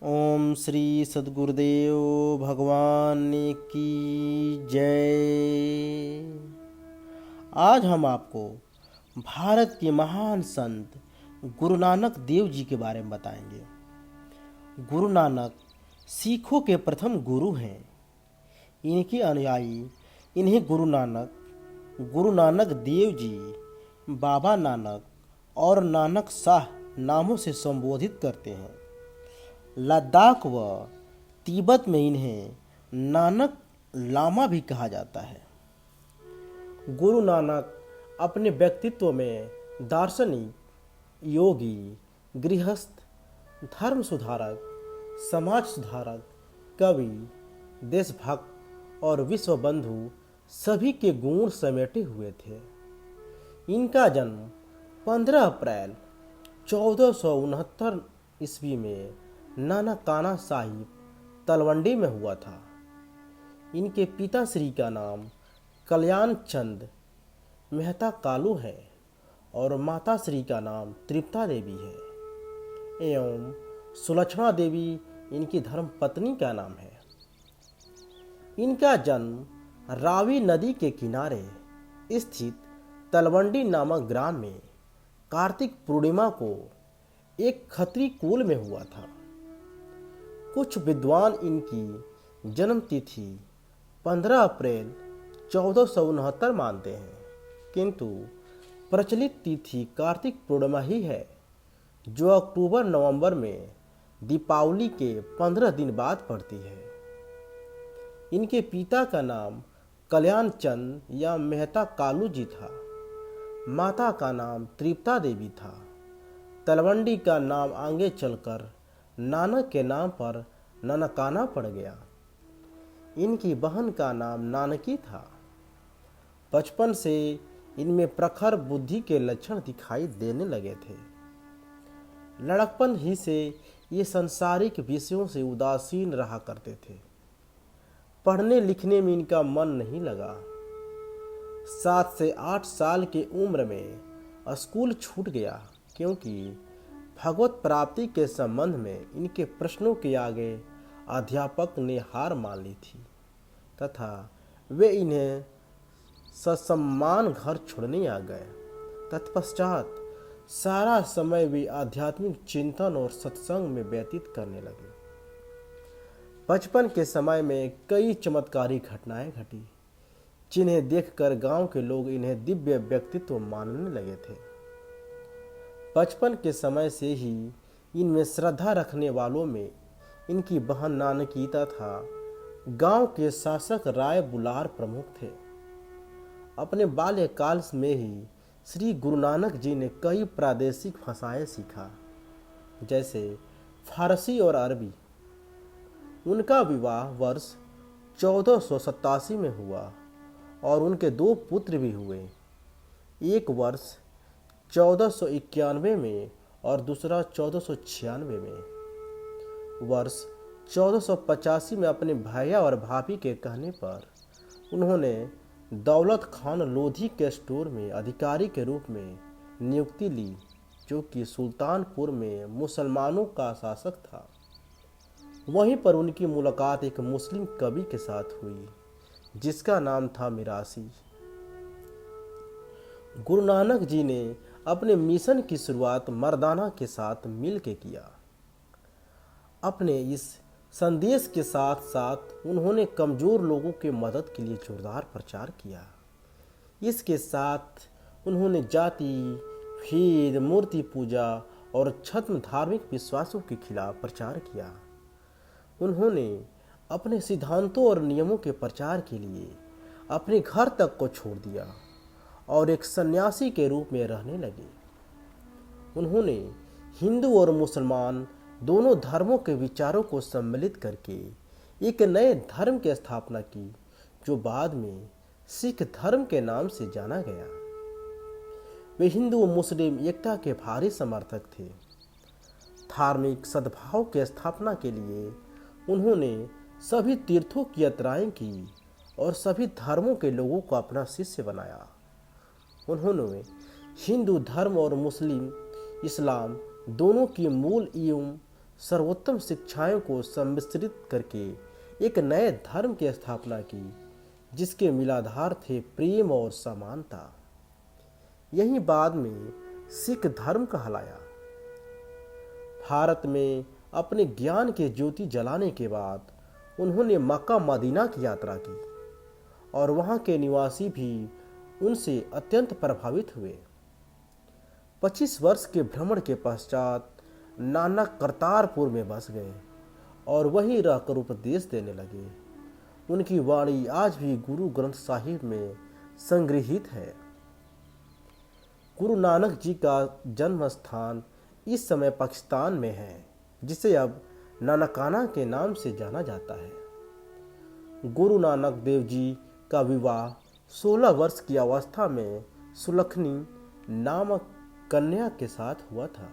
ओम श्री सद्गुरुदेव भगवान की जय। आज हम आपको भारत के महान संत गुरु नानक देव जी के बारे में बताएंगे। गुरु नानक सिखों के प्रथम गुरु हैं। इनके अनुयायी इन्हें गुरु नानक देव जी, बाबा नानक और नानक शाह नामों से संबोधित करते हैं। लद्दाख व तिब्बत में इन्हें नानक लामा भी कहा जाता है। गुरु नानक अपने व्यक्तित्व में दार्शनिक, योगी, गृहस्थ, धर्म सुधारक, समाज सुधारक, कवि, देशभक्त और विश्व बंधु सभी के गुण समेटे हुए थे। इनका जन्म 15 अप्रैल 1469 ईस्वी में नानकाना साहिब तलवंडी में हुआ था। इनके पिता श्री का नाम कल्याण चंद मेहता कालू है और माता श्री का नाम तृप्ता देवी है एवं सुलक्षणा देवी इनकी धर्म पत्नी का नाम है। इनका जन्म रावी नदी के किनारे स्थित तलवंडी नामक ग्राम में कार्तिक पूर्णिमा को एक खत्री कुल में हुआ था। कुछ विद्वान इनकी जन्म तिथि 15 अप्रैल 1469 मानते हैं, किंतु प्रचलित तिथि कार्तिक पूर्णिमा ही है, जो अक्टूबर-नवंबर में दीपावली के 15 दिन बाद पड़ती है। इनके पिता का नाम कल्याण चंद या मेहता कालू जी था। माता का नाम तृप्ता देवी था। तलवंडी का नाम आगे चलकर नानक के नाम पर ननकाना पड़ गया। इनकी बहन का नाम नानकी था। बचपन से इनमें प्रखर बुद्धि के लक्षण दिखाई देने लगे थे। लड़कपन ही से ये सांसारिक विषयों से उदासीन रहा करते थे। पढ़ने लिखने में इनका मन नहीं लगा। 7 से 8 साल की उम्र में स्कूल छूट गया, क्योंकि भगवत प्राप्ति के संबंध में इनके प्रश्नों के आगे अध्यापक ने हार मान ली थी तथा वे इन्हें ससम्मान घर छोड़ने आ गए। तत्पश्चात सारा समय वे आध्यात्मिक चिंतन और सत्संग में व्यतीत करने लगे। बचपन के समय में कई चमत्कारी घटनाएं घटी, जिन्हें देखकर गांव के लोग इन्हें दिव्य व्यक्तित्व मानने लगे थे। बचपन के समय से ही इनमें श्रद्धा रखने वालों में इनकी बहन नानकी तथा गांव के शासक राय बुलार प्रमुख थे। अपने बाल्यकाल में ही श्री गुरु नानक जी ने कई प्रादेशिक भाषाएं सीखा, जैसे फारसी और अरबी। उनका विवाह वर्ष 1487 में हुआ और उनके 2 पुत्र भी हुए, एक वर्ष 1491 में और दूसरा 1496 में। वर्ष 1485 में अपने भैया और भाभी के कहने पर उन्होंने दौलत खान लोधी के स्टोर में अधिकारी के रूप में नियुक्ति ली, जो कि सुल्तानपुर में मुसलमानों का शासक था। वहीं पर उनकी मुलाकात एक मुस्लिम कवि के साथ हुई, जिसका नाम था मिरासी। गुरु नानक जी ने अपने मिशन की शुरुआत मर्दाना के साथ मिल के किया। अपने इस संदेश के साथ साथ उन्होंने कमजोर लोगों के मदद के लिए जोरदार प्रचार किया। इसके साथ उन्होंने जाति भेद, मूर्ति पूजा और छद्म धार्मिक विश्वासों के खिलाफ प्रचार किया। उन्होंने अपने सिद्धांतों और नियमों के प्रचार के लिए अपने घर तक को छोड़ दिया और एक सन्यासी के रूप में रहने लगे। उन्होंने हिंदू और मुसलमान दोनों धर्मों के विचारों को सम्मिलित करके एक नए धर्म की स्थापना की, जो बाद में सिख धर्म के नाम से जाना गया। वे हिंदू और मुस्लिम एकता के भारी समर्थक थे। धार्मिक सद्भाव की स्थापना के लिए उन्होंने सभी तीर्थों की यात्राएं की और सभी धर्मों के लोगों को अपना शिष्य बनाया। उन्होंने हिंदू धर्म और मुस्लिम इस्लाम दोनों की मूल एवं सर्वोत्तम शिक्षाओं को सम्मिश्रित करके एक नए धर्म की स्थापना की, जिसके मूलाधार थे प्रेम और समानता। यही बाद में सिख धर्म कहलाया। भारत में अपने ज्ञान के ज्योति जलाने के बाद उन्होंने मक्का मदीना की यात्रा की और वहां के निवासी भी उनसे अत्यंत प्रभावित हुए। 25 वर्ष के भ्रमण के पश्चात नानक करतारपुर में बस गए और वहीं रहकर उपदेश देने लगे। उनकी वाणी आज भी गुरु ग्रंथ साहिब में संग्रहित है। गुरु नानक जी का जन्म स्थान इस समय पाकिस्तान में है, जिसे अब नानकाना के नाम से जाना जाता है। गुरु नानक देव जी का विवाह 16 वर्ष की अवस्था में सुलखनी नामक कन्या के साथ हुआ था।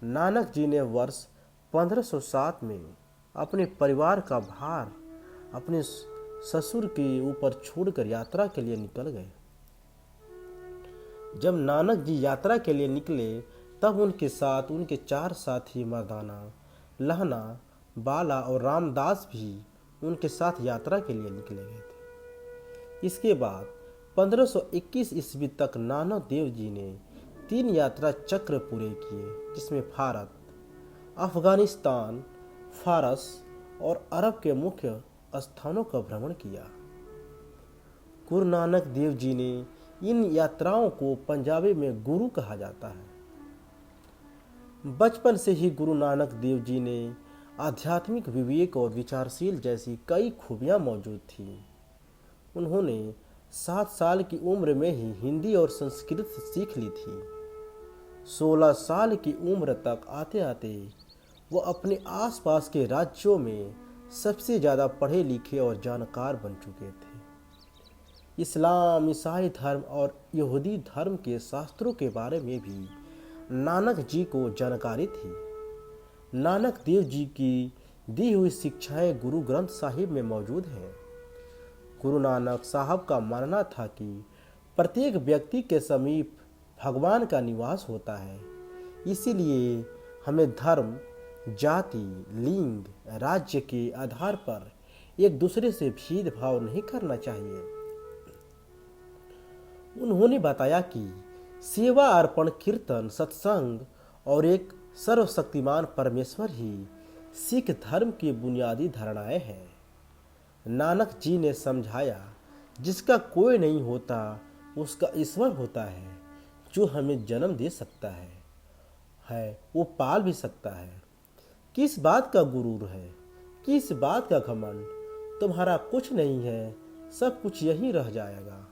नानक जी ने वर्ष 1507 में अपने परिवार का भार अपने ससुर के ऊपर छोड़कर यात्रा के लिए निकल गए। जब नानक जी यात्रा के लिए निकले तब उनके साथ उनके 4 साथी मर्दाना, लहना, बाला और रामदास भी उनके साथ यात्रा के लिए निकले गए थे। इसके बाद 1521 ईस्वी तक नानक देव जी ने 3 यात्रा चक्र पूरे किए, जिसमें भारत, अफगानिस्तान, फारस और अरब के मुख्य स्थानों का भ्रमण किया। गुरु नानक देव जी ने इन यात्राओं को पंजाबी में गुरु कहा जाता है। बचपन से ही गुरु नानक देव जी ने आध्यात्मिक विवेक और विचारशील जैसी कई खूबियां मौजूद थीं। उन्होंने 7 साल की उम्र में ही हिंदी और संस्कृत सीख ली थी। 16 साल की उम्र तक आते आते वो अपने आसपास के राज्यों में सबसे ज़्यादा पढ़े लिखे और जानकार बन चुके थे। इस्लाम, ईसाई धर्म और यहूदी धर्म के शास्त्रों के बारे में भी नानक जी को जानकारी थी। नानक देव जी की दी हुई शिक्षाएं गुरु ग्रंथ साहिब में मौजूद हैं। गुरु नानक साहब का मानना था कि प्रत्येक व्यक्ति के समीप भगवान का निवास होता है, इसीलिए हमें धर्म, जाति, लिंग, राज्य के आधार पर एक दूसरे से भेदभाव नहीं करना चाहिए। उन्होंने बताया कि सेवा, अर्पण, कीर्तन, सत्संग और एक सर्वशक्तिमान परमेश्वर ही सिख धर्म की बुनियादी धारणाएं हैं। नानक जी ने समझाया, जिसका कोई नहीं होता उसका ईश्वर होता है, जो हमें जन्म दे सकता है वो पाल भी सकता है। किस बात का गुरूर है, किस बात का घमंड? तुम्हारा कुछ नहीं है, सब कुछ यहीं रह जाएगा।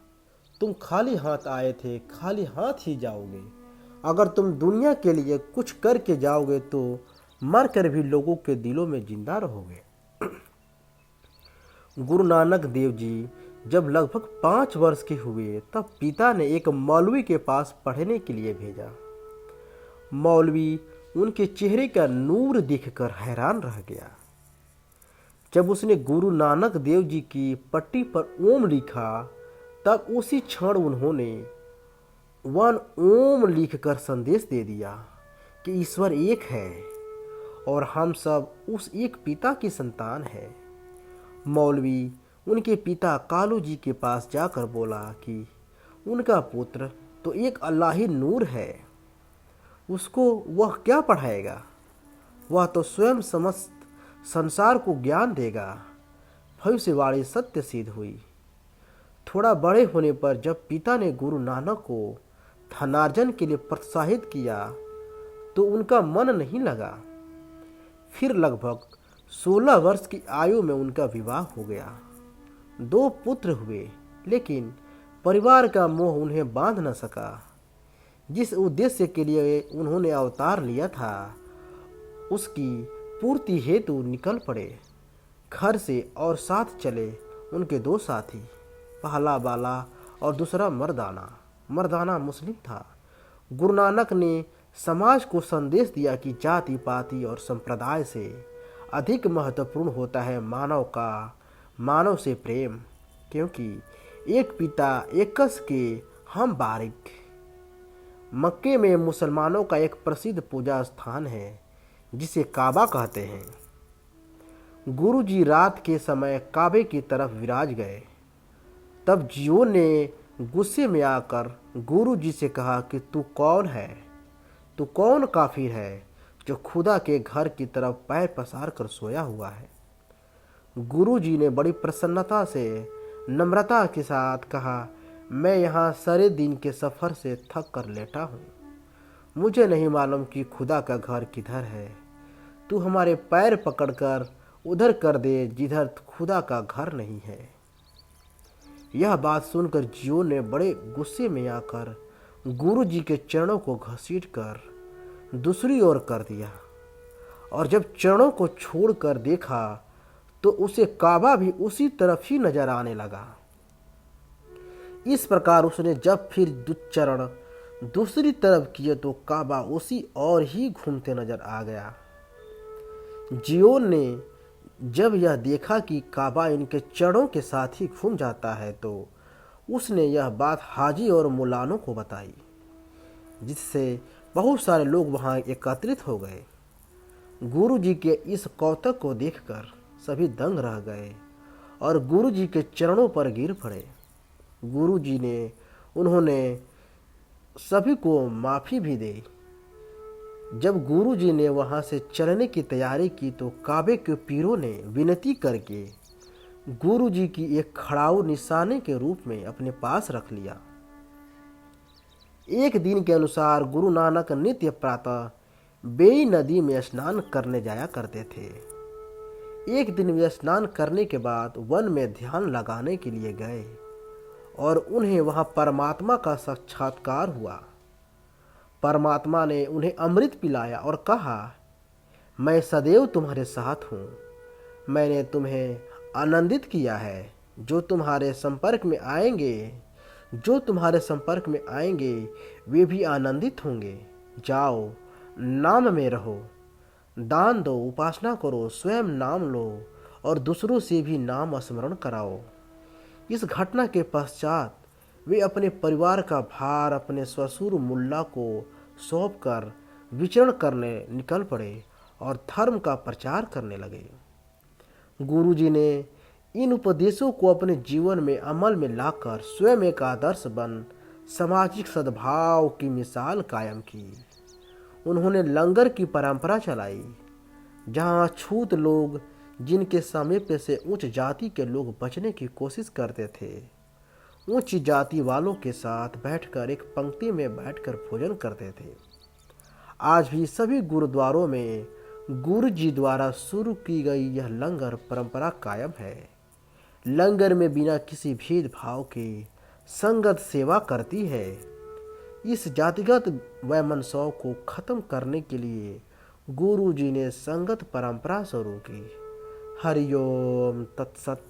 तुम खाली हाथ आए थे, खाली हाथ ही जाओगे। अगर तुम दुनिया के लिए कुछ करके जाओगे तो मर कर भी लोगों के दिलों में जिंदा रहोगे। गुरु नानक देव जी जब लगभग 5 वर्ष के हुए तब पिता ने एक मौलवी के पास पढ़ने के लिए भेजा। मौलवी उनके चेहरे का नूर देखकर हैरान रह गया। जब उसने गुरु नानक देव जी की पट्टी पर ओम लिखा तब उसी क्षण उन्होंने 1 ओम लिखकर संदेश दे दिया कि ईश्वर एक है और हम सब उस एक पिता की संतान है। मौलवी उनके पिता कालू जी के पास जाकर बोला कि उनका पुत्र तो एक अल्लाही नूर है, उसको वह क्या पढ़ाएगा? वह तो स्वयं समस्त संसार को ज्ञान देगा। भविष्यवाणी सत्य सिद्ध हुई। थोड़ा बड़े होने पर जब पिता ने गुरु नानक को धनार्जन के लिए प्रोत्साहित किया तो उनका मन नहीं लगा। फिर लगभग 16 वर्ष की आयु में उनका विवाह हो गया। 2 पुत्र हुए, लेकिन परिवार का मोह उन्हें बांध न सका। जिस उद्देश्य के लिए उन्होंने अवतार लिया था उसकी पूर्ति हेतु निकल पड़े घर से और साथ चले उनके 2 साथी, पहला बाला और दूसरा मर्दाना। मर्दाना मुस्लिम था। गुरु नानक ने समाज को संदेश दिया कि जाति पाति और संप्रदाय से अधिक महत्वपूर्ण होता है मानव से प्रेम, क्योंकि एक पिता एकस के हम बारिक। मक्के में मुसलमानों का एक प्रसिद्ध पूजा स्थान है जिसे काबा कहते हैं। गुरु जी रात के समय काबे की तरफ विराज गए। तब जियो ने गुस्से में आकर गुरु जी से कहा कि तू कौन है, तू कौन काफिर है जो खुदा के घर की तरफ पैर पसार कर सोया हुआ है। गुरु जी ने बड़ी प्रसन्नता से नम्रता के साथ कहा, मैं यहाँ सारे दिन के सफ़र से थक कर लेटा हूँ। मुझे नहीं मालूम कि खुदा का घर किधर है। तू हमारे पैर पकड़कर उधर कर दे जिधर खुदा का घर नहीं है। यह बात सुनकर जियो ने बड़े गुस्से में आकर गुरु जी के चरणों को घसीटकर दूसरी ओर कर दिया, और जब चरणों को छोड़कर देखा तो उसे काबा भी उसी तरफ ही नजर आने लगा। इस प्रकार उसने जब फिर चरण दूसरी तरफ किए तो काबा उसी और ही घूमते नजर आ गया। जियो ने जब यह देखा कि काबा इनके चरणों के साथ ही घूम जाता है तो उसने यह बात हाजी और मौलानों को बताई, जिससे बहुत सारे लोग वहां एकत्रित हो गए। गुरु जी के इस कौतक को देखकर सभी दंग रह गए और गुरु जी के चरणों पर गिर पड़े। गुरु जी ने उन्होंने सभी को माफ़ी भी दी। जब गुरु जी ने वहाँ से चलने की तैयारी की तो काबे के पीरों ने विनती करके गुरु जी की एक खड़ाऊ निशाने के रूप में अपने पास रख लिया। एक दिन के अनुसार गुरु नानक नित्य प्रातः बेई नदी में स्नान करने जाया करते थे। एक दिन वे स्नान करने के बाद वन में ध्यान लगाने के लिए गए और उन्हें वहां परमात्मा का साक्षात्कार हुआ। परमात्मा ने उन्हें अमृत पिलाया और कहा, मैं सदैव तुम्हारे साथ हूँ। मैंने तुम्हें आनंदित किया है। जो तुम्हारे संपर्क में आएंगे वे भी आनंदित होंगे। जाओ, नाम में रहो, दान दो, उपासना करो, स्वयं नाम लो और दूसरों से भी नाम स्मरण कराओ। इस घटना के पश्चात वे अपने परिवार का भार अपने ससुर मुल्ला को सौंप कर विचरण करने निकल पड़े और धर्म का प्रचार करने लगे। गुरुजी ने इन उपदेशों को अपने जीवन में अमल में लाकर स्वयं एक आदर्श बन सामाजिक सद्भाव की मिसाल कायम की। उन्होंने लंगर की परंपरा चलाई, जहां छूत लोग, जिनके समीप से उच्च जाति के लोग बचने की कोशिश करते थे, उच्च जाति वालों के साथ बैठकर एक पंक्ति में बैठकर भोजन करते थे। आज भी सभी गुरुद्वारों में गुरु जी द्वारा शुरू की गई यह लंगर परंपरा कायम है। लंगर में बिना किसी भेदभाव के संगत सेवा करती है। इस जातिगत वैमनस्यता को खत्म करने के लिए गुरु जी ने संगत परंपरा शुरू की। हरिओम तत्सत।